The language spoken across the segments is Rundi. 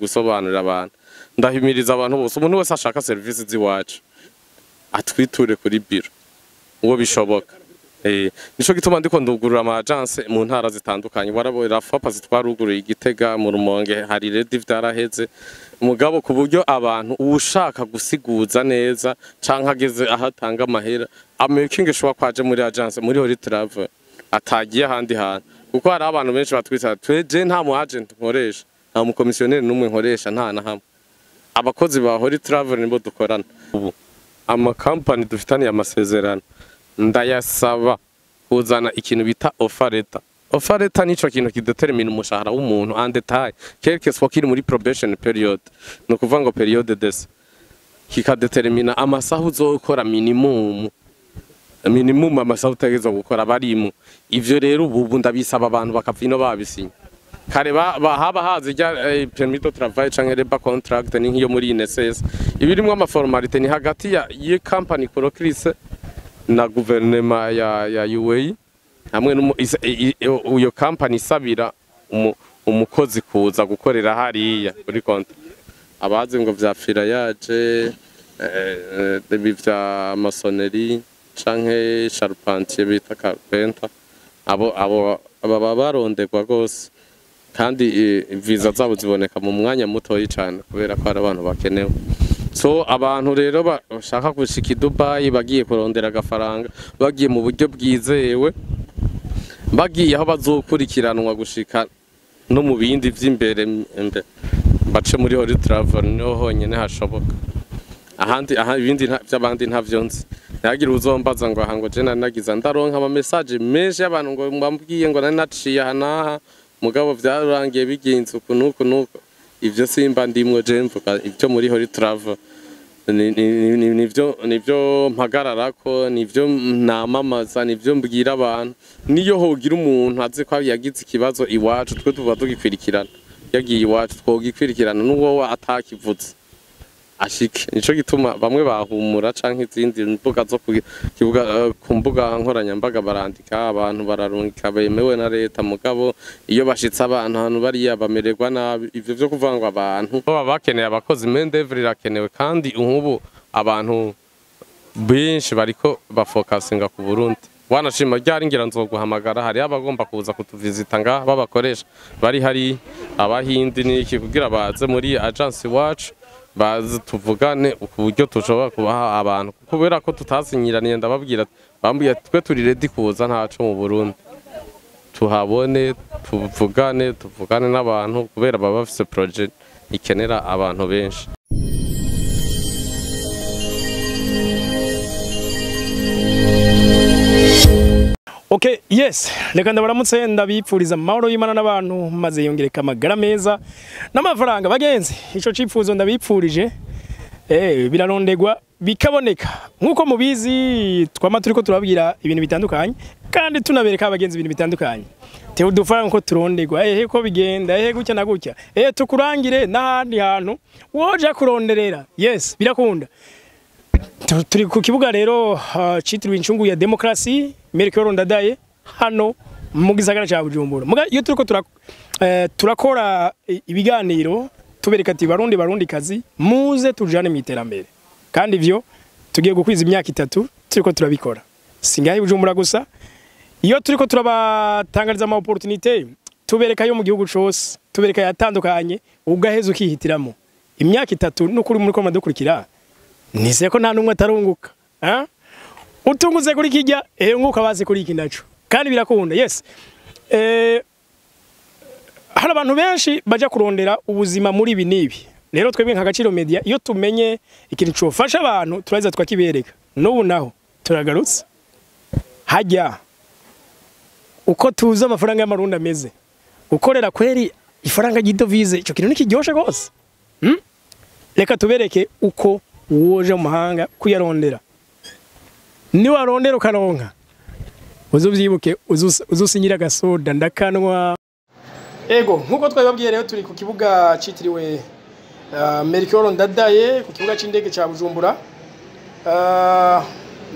gusobanurira abantu ndahimiriza abantu bose umuntu wese ashaka service ziwacu atwiture kuri biro uwo bishoboka nico gituma ndiko ndugurura ama agence mu ntara zitandukanye warabora fapa zitwaruguruye Igitega mu Rumonge hari redi vyaraheze umugabo ku buryo abantu ushaka gusiguza neza canka ageze ahatanga amahera amaking shwa kwaje muri agence muri hori travel atagiye handi hantu kuko hari abantu benshi batwita tweje nta mu agent nkoresha nta mu commissionaire numwe nkoresha nta na hamwe abakozi ba hori travel nibo dukorana ubu ama company dufitaniye amasezerano ndayasaba kuzana ikintu bita offereta. Offereta nico kintu kidetermina umushahara w'umuntu en detail quelque soit kiri muri probation period no kuvuga ngo periode des kikadetermina amasaha uzokora minimum amasaha utegeza gukora barimo ivyo rero ubu ndabisaba abantu bakavino babisinya kare haba hazijya permis de travail canke reba contract ni nkiyo muri INSS ibirimwe amaformalite ni hagati ya company colocrise na guverinoma ya UAE hamwe uyo company sabira umukozi kuza gukorera hariya kuri konti abazi ngo vyafira yaje bivya masonnerie canke charpentier bita carpenter abo baronderwa gose kandi visa zabo ziboneka mu mwanya mutoyi cyane kubera ko ari abantu bakenewe so abantu rero bashaka gushika i Dubai bagiye kurondera agafaranga bagiye mu buryo bwizewe bagiye aho bazokurikiranwa gushika no mu bindi vy'imbere bace muri hori travel no honyene hashoboka ahandi ibindi by'abandi ntavyonzi yagira uzombaza ngo ahango je nagiza ndaronka ama message menshi y'abantu ngo mbambwiye ngo naciye hanaha mugabo vyarangiye bigenze kunuko ivyo simba ndimwe je mvuga ivyo muri hori travel nivyo mpagararako nivyo namamaza nivyo mbwira abantu niyo hogira umuntu azi ko yagize ikibazo iwacu twe tuba tugikwirikirana yagiye iwacu twogikwirikirana n'uwo atakivuze ashike nico gituma bamwe bahumura canke izindi mbuga zo ku mbuga nkoranyambaga barandika abantu bararungika bemewe na leta mugabo iyo bashitse abantu bari bamererwa nabi ivyo byo kuvangwa abantu baba bakeneye abakozi mendevre irakenewe kandi ubu abantu benshi bariko bafocusinga ku Burundi wanashima ryari ngira nzoguhamagara hari abagomba kuza kutuvizita nga babakoresha bari hari abahindi niki kugira baze muri agence wacu bazi tuvugane uburyo tushobora kubaha abantu kubera ko tutasinyiraniye ndababwira bambwiye twe turi ready kuza ntaco mu Burundi tuhabone tuvugane n'abantu kubera baba bafise project ikenera abantu benshi. Okay, yes, reka ndabaramutse ndabipfuriza amahoro y'Imana n'abantu maze yongereka amagara meza n'amafaranga bagenzi ico cipfuzo ndabipfurije birarondegwa bikaboneka nkuko mubizi twama turiko turabwira ibintu bitandukanye kandi tunabereka abagenzi ibintu bitandukanye te udufara nko turondegwa ko bigenda gutya na gutya tukurangire n'ahandi hantu woja kuronderera yes birakunda turi ku kibuga rero citiriwe incungu ya demokrasi Merikoro ndadaye hano mu gisagara ca Bujumbura muga iyo turiko turakora ibiganiro tubereka ati barundi kazi muze tujane mu iterambere kandi ivyo tugiye gukwiza imyaka 3 turiko turabikora singaye Bujumbura gusa iyo turiko turabatangariza ama opportunité tubereka yo mu gihugu cose tubereka yatandukanye ugaheza ukihitiramo imyaka 3 n'ukuri muri ko madukurikira nise ko nta numwe atarunguka utunguze kuri kijya nguka bazi kuri iki naco kandi birakunda yes hari abantu benshi baje kurondera ubuzima muri ibi nibi rero twebwe nka Gaciro Media iyo tumenye ikintu cofasha abantu turaza twakibereka n'ubu naho turagarutse hajya uko tuza amafaranga y'amarundi ameze gukorera kweri ifaranga gidovize ico kintu nikiryoshe gose reka tubereke uko woje mu mahanga kuyarondera ni warondera ukaronka uzuvyibuke uzusinyira gasoda ndakanwa ego nkuko twababwiye rero turi ku kibuga citiriwe Merikoro ndadaye ku kibuga c'indege ca Bujumbura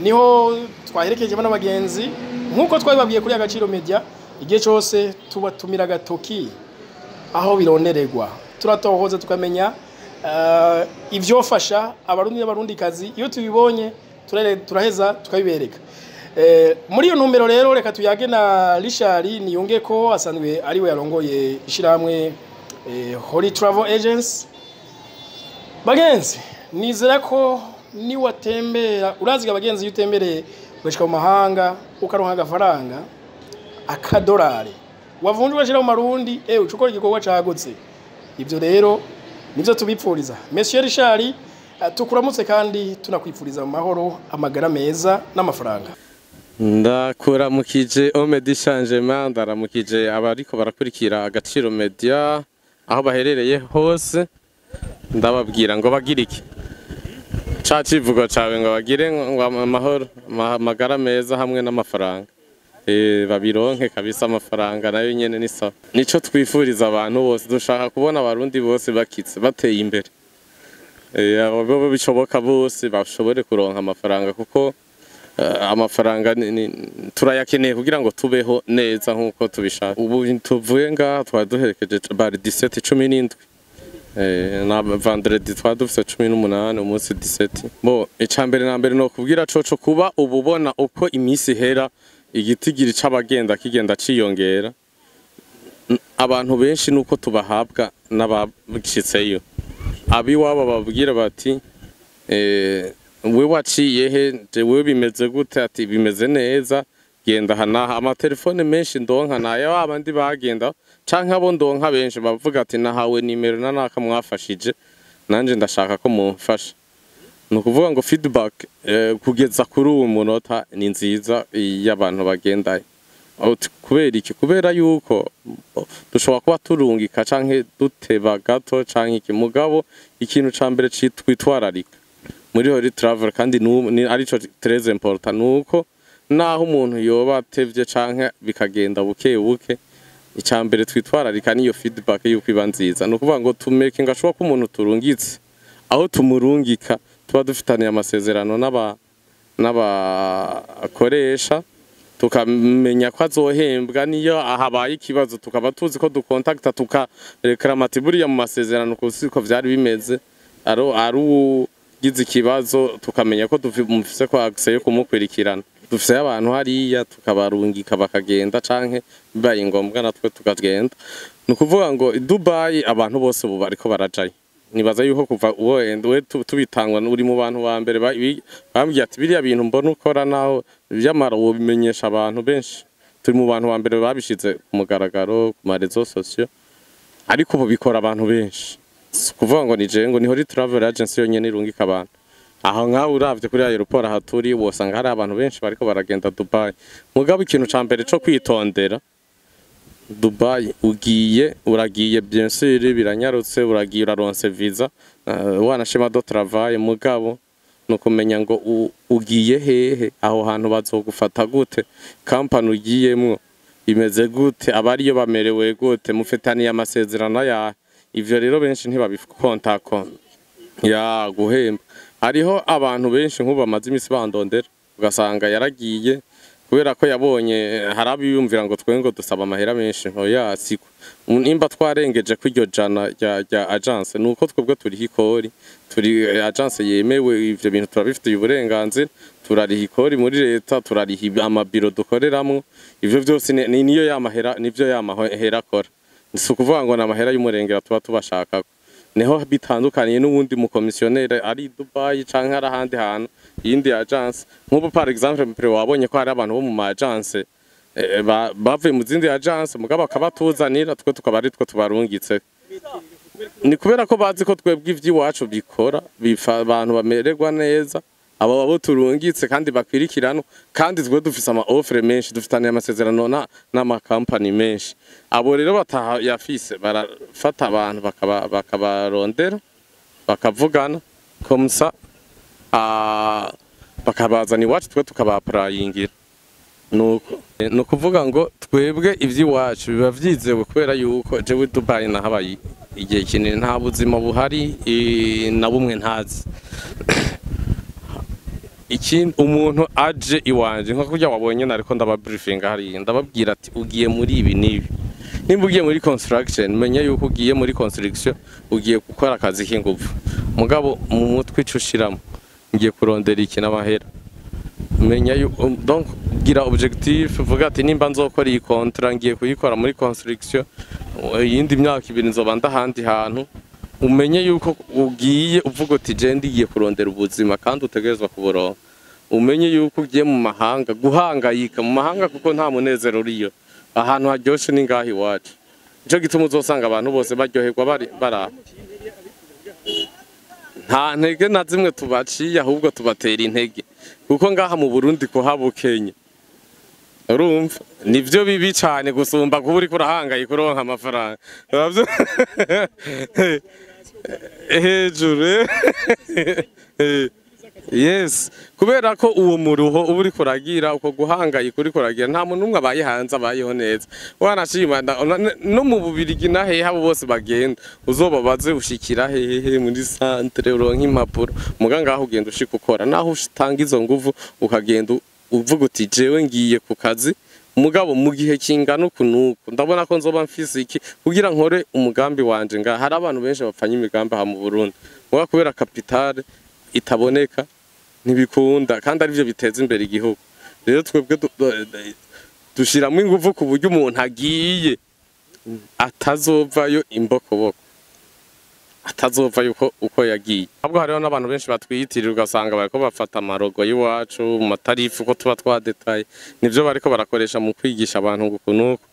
niho twaherekeje bana bagenzi nkuko twababwiye kuri Agaciro Media igihe cyose tubatumira gatoki aho bironererwa turatohoza tukamenya ivyofasha abarundi n'abarundikazi iyo tubibonye turaheza tukabibereka. Muri iyo ntumbero rero reka tuyage na Richard niyunge ko asanzwe ari we yarongoye ishiramwe Holy Travel Agency. Bagenzi nizera ko ni watembera uraziga bagenzi yutembereye ugashika mu mahanga ukaronka agafaranga akadolari wavunje ugashira mu marundi ucukora igikorwa cagutse. Ivyo rero nivyo tubipfuriza Monsieur Richard, tukuramutse kandi tunakwipfuriza mu mahoro amagara meza n'amafaranga. Ndakuramukije Omedi Changement, ndaramukije abariko barakurikira Agaciro Media aho baherereye hose, ndababwira ngo bagira iki ca civugo cawe ngo bagire ngo amahoro amagara meza hamwe n'amafaranga babironke kabisa. Amafaranga nayo nyene ni sawa, nico twifuriza abantu bose. Dushaka kubona abarundi bose bakitse bateye imbere, abo bishoboka bose bashobore kuronka amafaranga, kuko amafaranga turayakeneye kugira ngo tubeho neza nkuko tubishaka. Ubu tuvuye ngaha twaduherekeje bari 17-17 na vendredi twadufise 18 umunsi 17. Bo icambere na mbere no kubwira coco kuba ububona uko imisi hera igitigiri c'abagenda kigenda ciyongera, abantu benshi nuko tubahabwa n'abashitseyo abiwabo babwira bati we waciye he, jewe bimeze gute? Ati bimeze neza, genda hanaha. Amatelefone menshi ndonka nayo abandi bagenda canke abo ndonka benshi bavuga ati nahawe nimero nanaka mwafashije nanje ndashaka ko mumfasha. Nukuvuga ngo feedback kugeza kuri uwo munota ni nziza y'abantu bagenda. Kubera iki? Kubera yuko dushobora kuba turungika canke duteba gato canke iki, mugabo ikintu ca mbere twitwararika muri Holy Travel kandi arico très important nuko naho umuntu yoba atevye canke bikagenda buke buke, icambere twitwararika niyo feedback yuko iba nziza. Nukuvuga ngo tumeke ngashobora ko umuntu turungitse aho tumurungika tuba dufitaniye amasezerano n'abakoresha, tukamenya ko azohembwa niyo ahabaye ikibazo tukaba tuzi ko dukontakta tukareklamati buriya mu masezerano kusiko vyari bimeze. Gize ikibazo tukamenya ko dufise ko access yo kumukwirikirana. Dufise abantu hariya tukabarungika bakagenda canke bibaye ngombwa natwe tukagenda. Nukuvuga ngo Dubai abantu bose ubu bariko barajayo. Nibaza yuko kuva we tubitangwa uri mu bantu ba mbere bambwiye ati biriya bintu mbona ukora naho byamara wo bimenyesha abantu benshi. Turi mu bantu ba mbere babishize ku mugaragaro ku marezo sociaux, ariko ubu bikora abantu benshi. Kuvuga ngo nije ngo ni Holy Travel Agency yonyene irungika abantu. Aho ngaho uravye kuri aeroport ahaturi wosanga hari abantu benshi bariko baragenda Dubai. Mugabo ikintu ca mbere co kwitondera, Dubai uragiye bien sûr biranyarutse, uragiye uraronse visa wanashema do travail, mugabo no kumenya ngo ugiye hehe, aho hantu bazogufata gute, company ugiyemwo imeze gute, abariyo bamerewe gute, mufitaniye amasezerano ya ivyo. Rero benshi ntibabikontako ya guhemba. Hariho abantu benshi nk'ubu bamaze imisi bandondera ugasanga yaragiye kubera ko yabonye harabiyumvira ngo twengo dusaba amahera menshi ntoya siko. Nimba twarengeje ko iryo jana rya agence nuko twebwe turi hikori, turi agence yemewe, ivyo bintu turabifitiye uburenganzira, turariha ikori muri leta, turariha amabiro dukoreramwo. Ivyo byose niyo yamahera, nivyo yamahera akora. Nisukuvuga ngo namahera y'umurengera tuba tubashaka. Neho bitandukaniye n'ubundi mu komisionnaire ari Dubai canke ari ahandi hantu yindi agence. Nk'ubu par exemple mpere wabonye ko hari abantu bo mu agence bavuye mu zindi agence mugabo akabatuzanira twe tukabari twe tubarungitse. Ni kubera ko bazi ko twebwe ivy'iwacu bikora bifa abantu bamererwa neza, abo turungitse kandi bakwirikirana, kandi twe dufise ama offre menshi, dufitaniye amasezerano n'ama company menshi. Abo rero batayafise barafata abantu bakabarondera bakavugana komsa bakabazana iwacu twe tukabaprayingira. Nuko kuvuga ngo twebwe ivy'iwacu biba vyizewe kubera yuko jewe Dubai nahabaye igihe kinini, nta buzima buhari na bumwe ntazi. Ikindi umuntu aje iwanje nko kurya wabonye nariko ndababriefinga hari ndababwira ati ugiye muri ibi nibi, nimba ugiye muri construction menya yuko ugiye muri construction ugiye gukora akazi k'ingufu mugabo mu mutwe icushiramo ngiye kurondera iki n'amahera menya donc gira objectif vuga ati nimba nzokora iyi contrat ngiye kuyikora muri construction yindi myaka ibiri nzoba ndahandi hantu umenye yuko ugiye uvuga uti je ndigiye kurondera ubuzima kandi utegerezwa kuburonka umenye yuko ugiye mu mahanga guhangayika mu mahanga kuko nta munezero uriyo ahantu haryoshe ni ngahi wacu ico gituma uzosanga abantu bose baryoherwa bara nta ntege na zimwe tubaciye ahubwo tubatera intege kuko ngaha mu Burundi kuhabukenye urumva nivyo bibi cyane gusumba kuba uri kurahangayika kuronka amafaranga hejuru yes kubera ko uwo muruho uba uri kuragira uko guhangayika uri kuragira nta muntu umwe abaye hanze abayeho neza wanashima no mu Bubirigi na hehe abo bose bagenda uzobabaze ushikira hehe muri centre uronka impapuro muganga aho ugenda ushika ukora naho utanga izo nguvu ukagenda uvuga uti jewe ngiye ku kazi umugabo mu gihe kingana ukunuko ndabona ko nzoba mfise iki kugira nkore umugambi wanje nga hari abantu benshi bapfanye imigambi ha mu Burundi muga kubera capitale itaboneka ntibikunda kandi ari byo biteza imbere igihugu rero twebwe dushiramo ingufu ku buryo umuntu agiye atazovayo imbokoboko atazova yuko uko yagiye ahubwo hariho n'abantu benshi batwiyitirira ugasanga bariko bafata amarogo y'iwacu mu matarifu ko tuba twadetaye nivyo bariko barakoresha mu kwigisha abantu gukunuko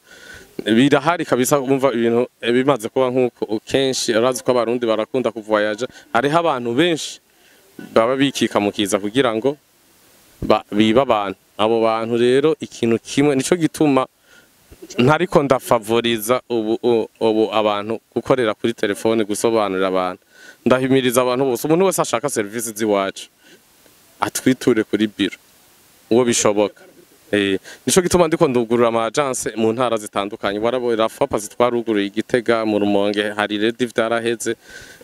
birahari kabisa umva ibintu bimaze kuba nkuko kenshi urazi ko abarundi barakunda kuvoyaja hariho abantu benshi baba bikika mukiza kugira ngo biba abantu abo bantu rero ikintu kimwe nico gituma ntariko ndafavoriza ubu abantu gukorera kuri telefone gusobanurira abantu ndahimiriza abantu bose umuntu wese ashaka service ziwacu atwiture kuri biro uwo bishoboka nico gituma ndiko ndugurura ama agence mu ntara zitandukanye warabora fapa zitwaruguruye Igitega mu Rumonge hari redi vyaraheze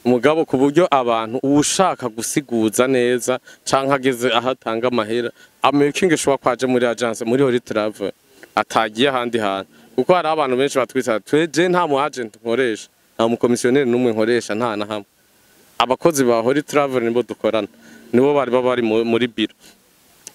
umugabo ku buryo abantu ushaka gusiguza neza canka ageze ahatanga amahera amaking shwa kwaje muri agence muri Holy Travel atagiye ahandi hantu kuko hari abantu benshi batwisa tweje nta mu agent nkoresha nta mu commissionaire numwe nkoresha nta na hamwe abakozi ba Holy Travel nibo dukorana nibo bari muri biro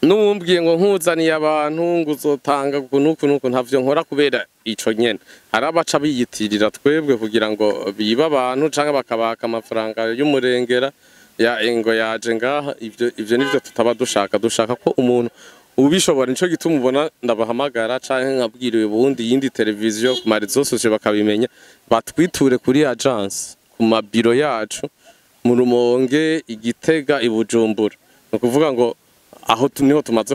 numbwiye ngo nkuzaniye abantu nguzotanga kunuko ntavyo nkora kubera ico nyene hari abaca biyitirira twebwe kugira ngo biba abantu canke bakabaka amafaranga y'umurengera ya engo yaje ngaha ivyo nivyo tutaba dushaka ko umuntu ubishobora nico gituma ubona ndabahamagara canke nkabwiriwe ubundi yindi televiziyo ku marizo sosio bakabimenya batwiture kuri agence ku mabiro yacu mu Rumonge Igitega ibujumbura no kuvuga ngo aho niho tumaze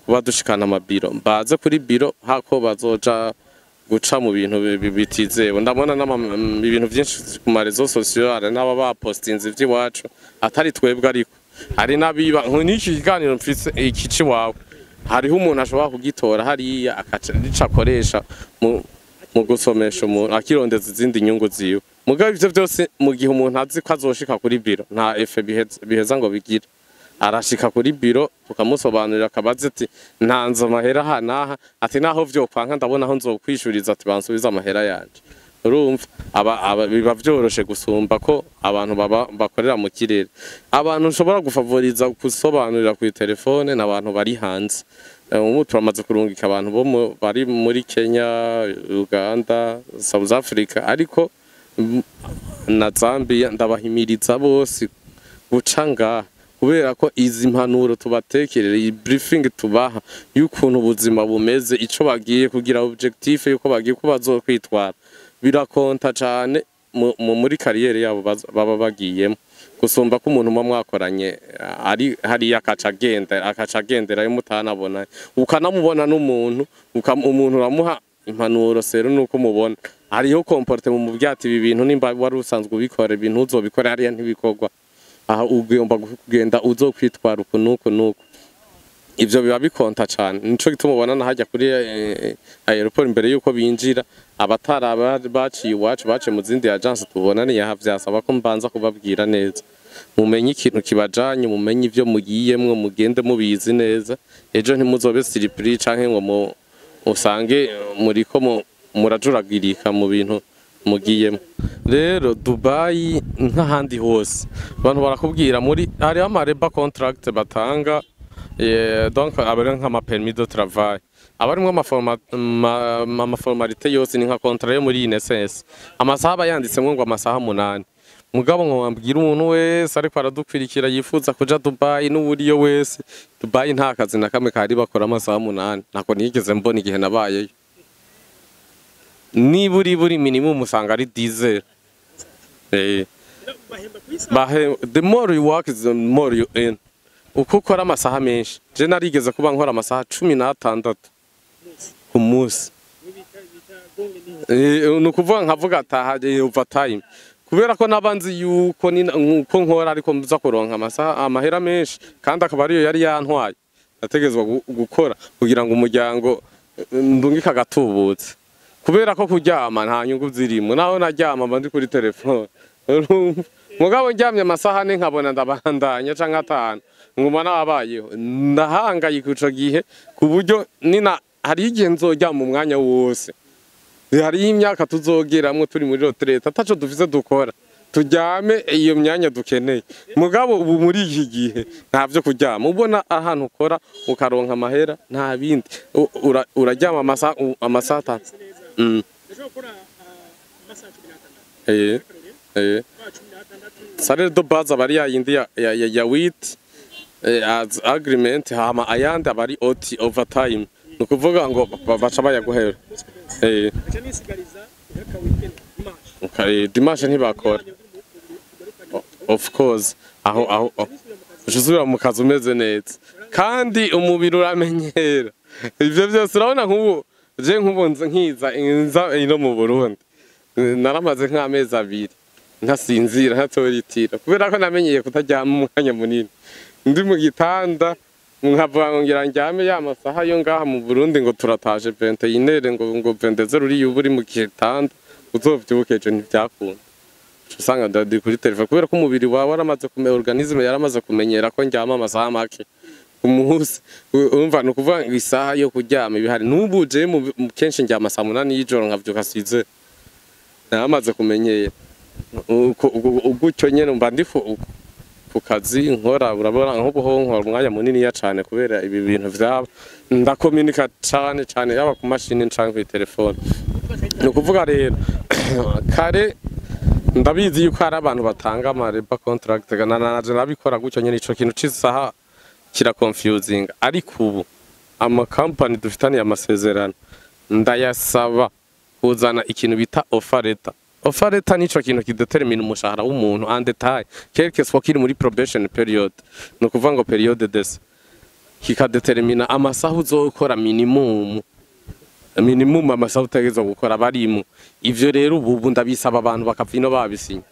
kuba dushikana amabiro baze kuri biro hako bazoja guca mu bintu bitizewe ndabona ibintu byinshi ku marizo sosio ari n'aba bapostinze ivy'iwacu atari twebwe ariko hari nabiba nk'iki kiganiro mfise ikici wawe hariho umuntu ashobora kugitora hariya akaca akoresha mu gusomesha umuntu akirondeza izindi nyungu ziwe mugabo ivyo byose mu gihe umuntu azi ko azoshika kuri biro nta efe biheza ngo bigire arashika kuri biro tukamusobanurira akabaze ati ntanze amahera hanaha ati naho vyokwanka ndabona aho nzokwishuriza ati bansubiza amahera yanje urumva biba vyoroshe gusumba ko abantu bakorera mu kirere abantu nshobora gufavoriza gusobanurira ku telefone n'abantu bari hanze ubu turamaze kurungika abantu bo bari muri Kenya Uganda South Africa ariko na Zambia ndabahimiriza bose guca ngaha kubera ko izi mpanuro tubatekerere iyi briefing tubaha y'ukuntu ubuzima bumeze ico bagiye kugira objectif yuko bagiye ko bazokwitwara birakonta cyane muri kariyeri yabo baba bagiyemo gusumba ko umuntu mwakoranye ari hari akacagendera yo mutanabona ukanamubona n'umuntu umuntu uramuha impanuro sero nuko mubona hariho comporte mu byati ibi bintu nimba wari usanzwe ubikora ibintu uzobikora hariya ntibikogwa aha ugomba kugenda uzokwitwara ukunuko ivyo biba bikonta cyane nico gituma ubona nahajya kuri aeroport imbere yuko binjira abatara baciye iwacu bace mu zindi agence tubona ni yahavyasaba ko mbanza kubabwira neza mumenye ikintu kibajanye mumenye ivyo mugiyemwe mugende mubizi neza ejo ntimuzobe surprise canke ngo usange muriko murajuragirika mu bintu mugiyemo. Rero Dubai nk'ahandi hose abantu barakubwira muri hariho amareba contract batanga donc abari nk'ama permis de travail abarimwo amaformalite yose ni nka contrat yo muri INSS amasaha bayanditsemwe ngo amasaha 8 mugabo ngo wambwira umuntu wese ariko aradukwirikira yifuza kuja Dubai n'uburiyo wese Dubai nta kazi na kamwe kari bakora amasaha 8 nako nigeze mbona igihe nabayeyo buri minimum usanga ari 10 the more you work the more you earn uko ukora amasaha menshi je narigeze kuba nkora amasaha 16 ku munsi nukuvuga nkavuga atahaje overtime kubera ko nabanzi yuko uko nkora ariko mbuza kuronka amasaha amahera menshi kandi akaba ariyo yari yantwaye nategezwa gukora kugira ngo umuryango ndungika gatubutse kubera ko kuryama nta nyungu zirimo naho naryama mba ndi kuri telefone mugabo ndyamye amasaha ne nkabona ndabandanya canke atanu nguma nabayeho ndahangayika ico gihe ku buryo nina hari igihe nzoryama umwanya wose hari imyaka tuzogeramwe turi muri retraite ataco dufise dukora turyame iyo myanya dukeneye mugabo ubu muri iki gihe ntavyo kuryama ubona ahantu ukora ukaronka amahera nta bindi uraryama amasaha salaire de base abari yindi ya wit as agreement hama ayandi abari OT overtime nukuvuga ngo baca bayaguhera dimanche ntibakora of course aho usuzura mu kazi umeze neza kandi umubiri uramenyera ivyo byose urabona nk'ubu je nk'ubunze nkiza ino mu Burundi naramaze nk'amezi 2 ntasinzira ntatoritira kubera ko namenyeye kutaryama umwanya munini ndi mu gitanda nkavuga ngira njyame ya masaha yo ngaha mu Burundi ngo turataje 21 ngo 22 uri uburi mu gitanda uzovyibukeje ntibyakunda usanga ndadi kuri telefone kubera ko umubiri wawe waramaze kumenya organisme yaramaze kumenyera ko njyama amasaha make umuhusi umva no kuvuga isaha yo kuryama ibihari nubuje mu kenshi njyama saa 8 y'ijoro nkavyuka size namaze kumenyera ugutyo nyene mba ndi ku kazi nkora urabona nk'ubuho nkora umwanya munini ya cane kubera ibi bintu vyaba ndakomunika cane yaba ku mashini canke ku telefone no kuvuga rero kare ndabizi yuko hari abantu batanga amareba contract naje nabikora gutyo nyene ico kintu c'isaha kira confusing ariko ubu ama company dufitaniye amasezerano ndayasaba kuzana ikintu bita offer letter nico kintu kidetermine umushahara w'umuntu en detail quelque soit kiri muri probation period no kuvuga ngo periode des kikadetermina amasaha uzokora minimum amasaha utegezwa gukora barimo ivyo rero ubu ndabisaba abantu bakavino babisinya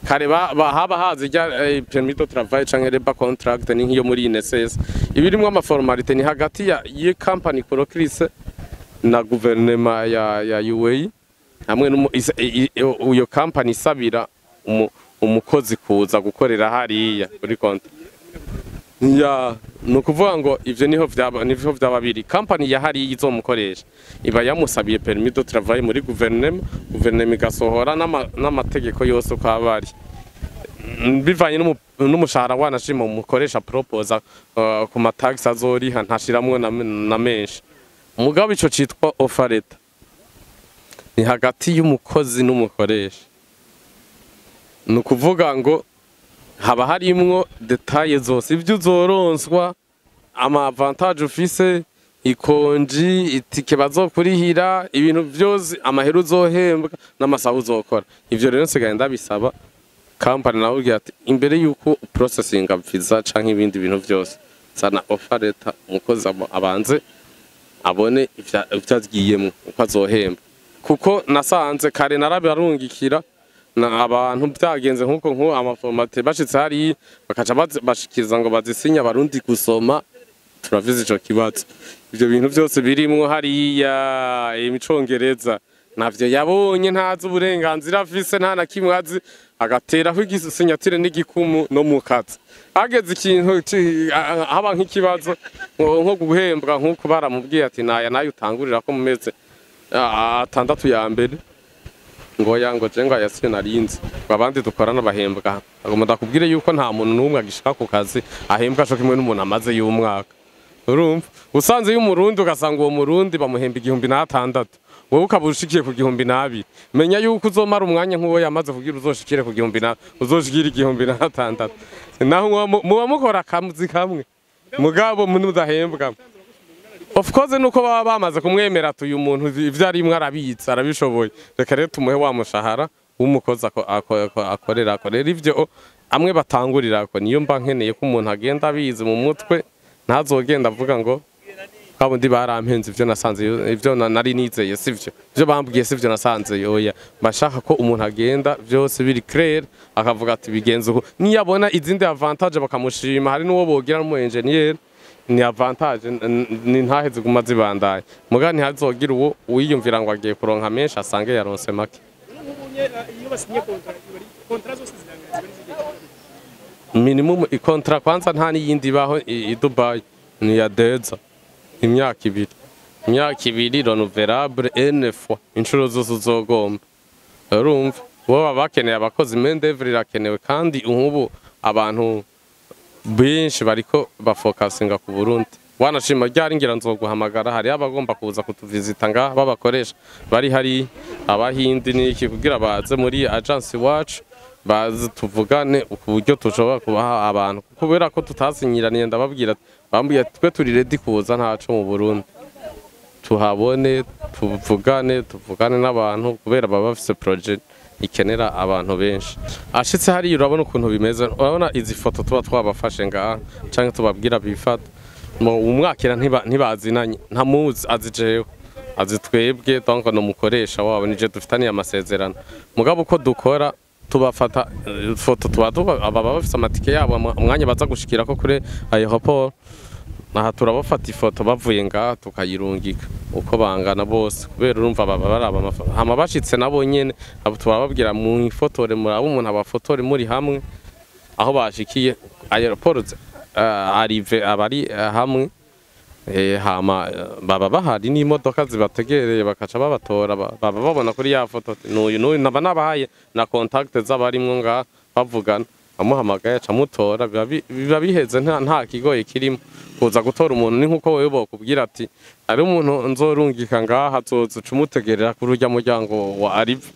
kare haba hazi rya permis de travail canke reba contract ni nkiyo muri INSS ibirimwe amaformalite ni hagati ya company colocrise na guverinoma ya UAE hamwe uyo company isabira umukozi kuza gukorera hariya kuri konti ya nukuvuga ngo ivyo niho vyababiri company ya hariya izomukoresha iba yamusabiye permis de travail muri guverinoma igasohora n'amategeko yose uko abari bivanye n'umushahara wanashima umukoresha proposa ku matax azoriha ntashiramwe na menshi umugabo ico citwa offer letter ni hagati y'umukozi n'umukoresha nukuvuga ngo haba harimwo detaye zose ivyo uzoronswa ama avantage ufise ikonji itike bazokurihira ibintu byose amahera uzohembwa n'amasaha uzokora ivyo rero nsigaye ndabisaba company nawe ugira ati imbere yuko processing visa canke ibindi bintu byose sana offer letter umukozi abanze abone ivyazgiyemo uko azohemba kuko nasanze kare narabarungikira na abantu byagenze nkuko amaformate bashitse hari bakaca bashikiriza ngo bazisinya Barundi gusoma turavize ico kibazo ivyo bintu byose birimwo hariya imicongereza navyo yabonye ntazi uburenganzira afise nta na kimwe azi agateraho igisinyatire n'igikumu no mu kazi ageze ikintu haba nk'ikibazo nko guhembwa nkuko baramubwiye ati nayo utangurira ko mumeze atandatu ya mbere ngo yango jenga yasiye narinze abandi dukorana bahembwa agomba ndakubwire yuko nta muntu numwe agishaka ku kazi ahembwa cyo kimwe n'umuntu amaze y'umwaka urumva usanze y'umurundi ugasanga uwo murundi bamuhemba 1600 wowe ukabushikiye ku 1200 menya yuko uzomara umwanya nk'uwo yamaze kugira uzoshikire ku 1200 uzoshikira 1600 naho muba mukora akamuzi kamwe mugabo munudahembwa. Of course nuko baba bamaze kumwemera tuyu muntu ivyo ari imwe arabitsa arabishoboye reka rero tumuhe wa mushahara w'umukozi akorera ivyo amwe batangurira ko niyo mba nkeneye ko umuntu agenda abizi mu mutwe ntazogenda avuga ngo kabundi barampenze ivyo nasanze ivyo nari nizeye sivyo ivyo bambwiye sivyo nasanze yoya bashaka ko umuntu agenda byose biri clair akavuga ati bigenze uko niyabona izindi avantage bakamushima hari nuwo bogira mu engineer ni avantage ni ntaheze guma zibandaye muga ntihazogira uwo wiyumvira ngo agiye kuronka menshi asange yaronse make. Minimum ikontra kwanza nta niyindi baho i Dubai ni ya deza imyaka ibiri renouvelable une fois inshuro zose uzogomba urumva bo bakeneye abakozi mendevre irakenewe kandi ubu abantu benshi bariko bafokasinga ku Burundi wanashima ryari ngira nzoguhamagara hari abagomba kuza kutuvizita nga babakoresha bari hari abahindi niki kugira baze muri agence wacu bazi tuvugane uburyo tushobora kubaha abantu kubera ko tutasinyiraniye ndababwira bambwiye twe turi ready kuza ntaco mu Burundi tuhabone tuvugane n'abantu kubera baba bafise project ikenera abantu benshi ashitse hari urabona ukuntu bimeze urabona izi foto tuba twabafashe ngaha canke tubabwira bifata mu umwakira ntibazinanye nta muzi azijeho azitwebwe donc no mukoresha wabo nije dufitaniye amasezerano mugabo uko dukora tubafata foto tuba ababa bafise amatike yabo umwanya baza gushikira ko kure aeroport aha turabafata ifoto bavuye ngaha tukayirungika uko bangana bose kubera urumva baba baraba hama bashitse nabo nyene abo tubababwira mu ifotore muri abo umuntu abafotore muri hamwe aho bashikiye aeroport arrive abari hamwe hama baba bahari n'imodoka zibategereye bakaca babatora baba babona kuri ya foto n'uyu naba nabahaye na contact z'abarimwo ngaha bavugana amuhamagaye acamutora biba biheze nta kigoye kirimo kuza gutora umuntu ni nkuko wewe bokubwira ati ari umuntu nzorungika ngaha azoza cumutegerera kuri urya muryango wa Arrive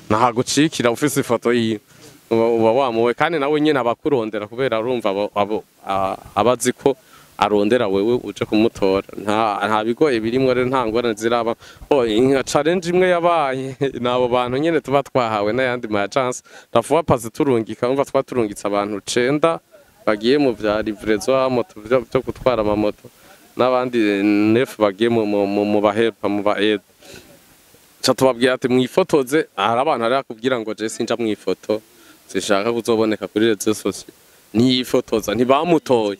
naha gucikira ufise ifoto yi uba wamuwe kandi nawe nyene abakurondera kubera urumva abazi ko arondera wewe uje kumutora nta bigoye birimwe rero nta ngorane ziraba inka challenge imwe yabaye nabo bantu nyene tuba twahawe n'ayandi ma agence rafuwa pazi turungika umva twaturungitse abantu 9 bagiye mu vya livraison moto byo gutwara ama moto n'abandi 9 bagiye mu bahepa mu ba aide cha tubabwira ati mwifotoze hari abantu ari akubwira ngo je sinja mwifoto zishaka kuzoboneka kuri rezo sociaux ni ifotoza ntibamutoye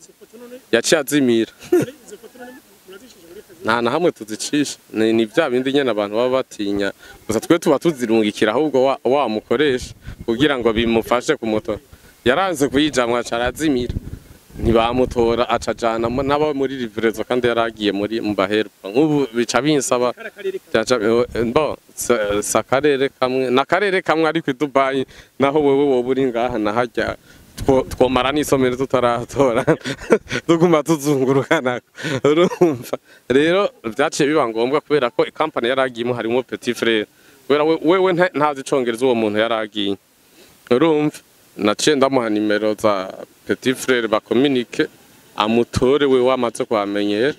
yaciye azimira nta hamwe tuzicisha ni bya bindi nyene abantu baba batinya gusa twe tuba tuzirungikira ahubwo wamukoresha kugira ngo bimufashe ku moto yaranze kuyijamwa carazimira ntibamutora acajana nabo muri livrezo kandi yaragiye muri mbaherpa nk'ubu bica binsaba sakarere kamwe nakarere kamwe ari ku Dubai naho wewe woburi ngaha nahajya twomara n'isomero tutaratora tuguma tuzungurukana urumva rero byaciye biba ngombwa kubera ko company yaragiyemo harimo petit frère kubera wewe ntazi congereza uwo muntu yaragiye urumva naciye ndamuha nimero za petit frère bakomunike amutore we wamaze kwamenyera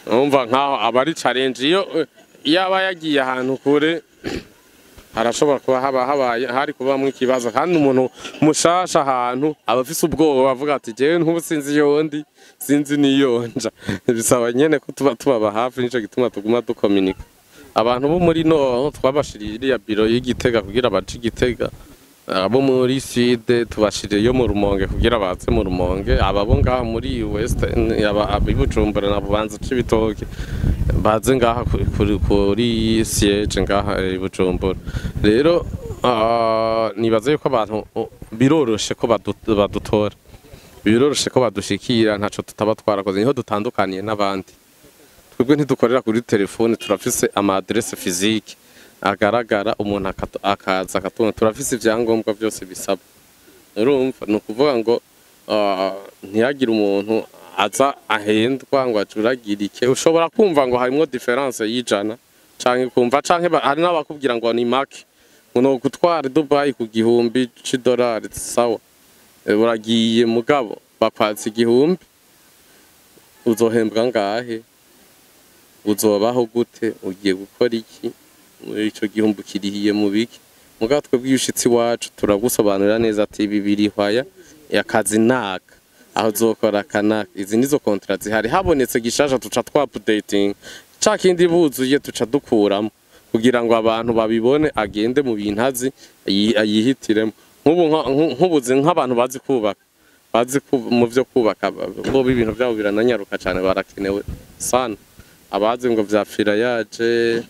urumva nkaho abari challenge iyo yaba yagiye ahantu kure harashobora kuba habaye hari kubamwe ikibazo kandi umuntu mushasha ahantu abafise ubwoba bavuga ati jewe ntubusinzi yondi sinzi niyonja bisaba nyene ko tuba hafi nico gituma tuguma dukomunika abantu bo muri no twabashirira ya biro y'Igitega kugira baje Igitega abo muri sud tubashiriye yo mu Rumonge kugira baze mu Rumonge ababo ngaha muri west abibujumbura nabo banza cibitoke baze ngaha kuri siege ngaha ibujumbura rero nibaze yuko abantu biroroshe ko badutora biroroshe ko badushikira ntaco tutaba twarakoze niho dutandukaniye n'abandi twebwe ntidukorera kuri telefone, turafise ama adresse physique agaragara, umuntu akaza akatubona, turafise ivyangombwa byose bisaba. Urumva no kuvuga ngo ntiyagira umuntu aza ahendwa ngo acuragirike. Ushobora kumva ngo harimo difference y'ijana canke kumva canke hari n'abakubwira ngo ni make ngo gutwara Dubai ku gihumbi $100 sawa, uragiye mugabo bakwatsa igihumbi, uzohembwa ngahe, uzobaho gute, ugiye gukora iki, ico gihumbi kirihiye mu biki? Mugabo twebwe ushitsi wacu turagusobanurira neza ati ibi birihwaya yakazi naka, aho zokora kanaka, izi nizo contract zihari, habonetse gishasha tuca updating, ca kindi buzuye tuca dukuramo kugira ngo abantu babibone, agende mu bintazi ayihitiremo. Nk'ubuze nk'abantu bazi kubaka, mu byo kubaka bo ibintu byabo birananyaruka cyane, barakenewe sana. Abazi ngo vya firayaje,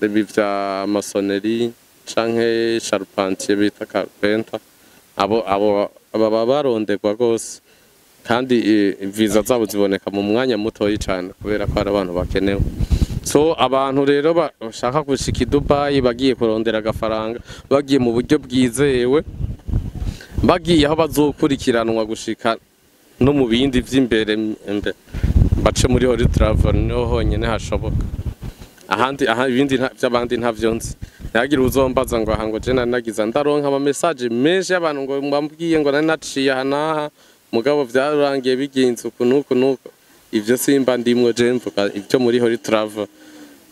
bya masonnerie canke charpentier bita carpenter, abo baba barondegwa gose, kandi visa zabo ziboneka mu mwanya mutoyi cyane kubera ko ari abantu bakenewe. So abantu rero bashaka gushika Dubai bagiye kurondera agafaranga, bagiye mu buryo bwizewe, bagiye aho bazokurikiranwa gushika no mu bindi vy'imbere, bace muri hori travel niho honyene hashoboka. Ahandi ibindi by'abandi ntavyo nzi. Yagira uzombaza ngo ahango je nanagiza ndaronka ama message menshi y'abantu ngo mbambwiye ngo nari naciye hanaha, mugabo vyarangiye bigenze ukunuko nuko. Ivyo simba ndimwo je mvuga ivyo muri hori travel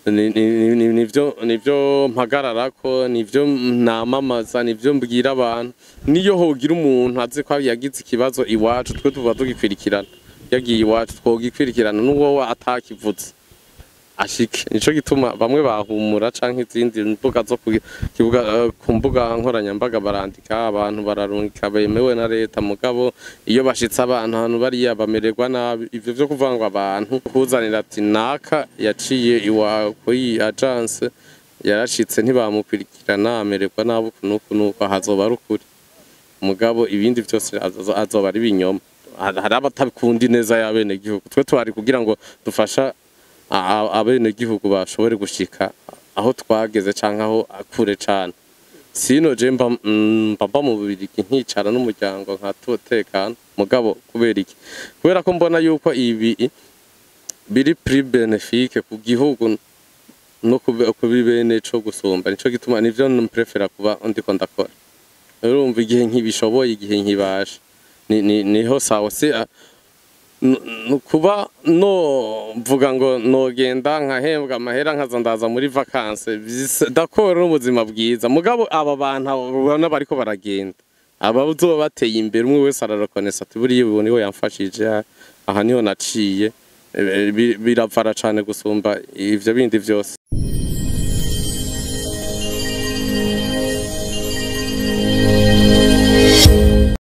nivyo mpagararako, nivyo namamaza, nivyo mbwira abantu. Niyo hogira umuntu azi ko yagize ikibazo iwacu, twe tuva tugikwirikirana, yagiye iwacu twogikwirikirana n'uwo atakivuze ashike. Nico gituma bamwe bahumura canke izindi mbuga zo ku mbuga nkoranyambaga barandika, abantu bararungika bemewe na leta, mugabo iyo bashitse abantu hano bariya bamererwa nabi. Ivyo vyo kuvuga ngo abantu kuzanira ati naka yaciye iwa kuri agence yarashitse ntibamukwirikirana, amererwa nabi kunuko, hazoba ari ukuri. Mugabo ibindi byose azoba ari binyoma. Hari abatabikundi neza y'abene gihugu, twe twari kugira ngo dufasha abene gihugu bashobore gushika aho twageze canke aho akure cane. Sino je mba mu Bubiligi nkicara n'umuryango nkatutekana, mugabo kubera iki? Kubera ko mbona yuko ibi biri pri benefique ku gihugu no kubibene co gusumba. Nico gituma nivyo prefera kuba ndiko ndakora. Urumva igihe nkibishoboye, igihe nkibasha niho sawa. Se kuba no mvuga ngo nogenda nkahembwa amahera nkaza ndaza muri vacances, dakora n'ubuzima bwiza, mugabo aba bantu ubona bariko baragenda, aba uzoba bateye imbere, umwe wese ararekonesa ati buriya ubu niho yamfashije, aha niho naciye, biravara cane gusumba ivyo bindi vyose.